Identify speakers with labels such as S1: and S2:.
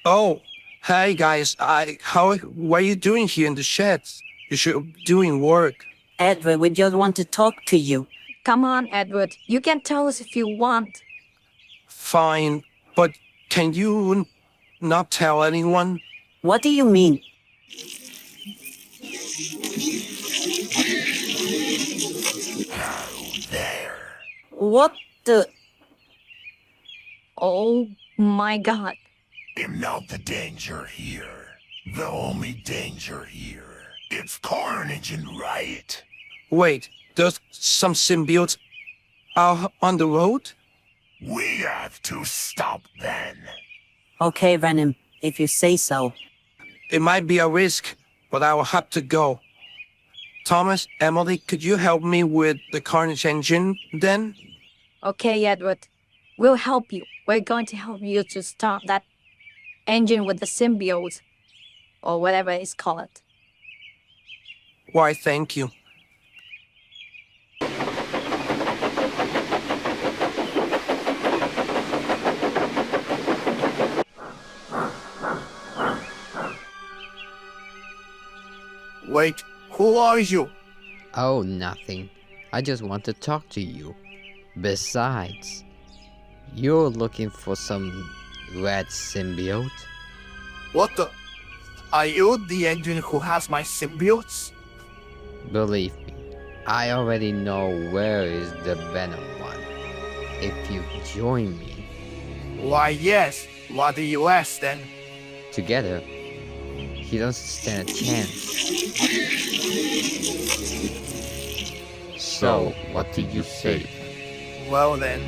S1: Oh, hey guys, what are you doing here in the shed? You should be doing work.
S2: Edward, we just want to talk to you.
S3: Come on, Edward. You can tell us if you want.
S1: Fine, but can you not tell anyone?
S2: What do you mean? What the...
S3: Oh my god.
S4: I'm not the danger here. The only danger here. It's carnage and riot.
S1: Wait, there's some symbiotes out on the road?
S4: We have to stop them.
S2: Okay, Venom, if you say so.
S1: It might be a risk, but I will have to go. Thomas, Emily, could you help me with the Carnage engine then?
S3: Okay, Edward. We'll help you. We're going to help you to start that engine with the symbiote. Or whatever it's called.
S1: Why, thank you.
S5: Wait, who are you?
S6: Oh, nothing. I just want to talk to you. Besides, you're looking for some red symbiote?
S5: What the? Are you the engine who has my symbiotes?
S6: Believe me, I already know where is the Venom one. If you join me,
S5: Why, yes. What do you ask then?
S6: together, he doesn't stand a chance. So, what did you say?
S5: Well then,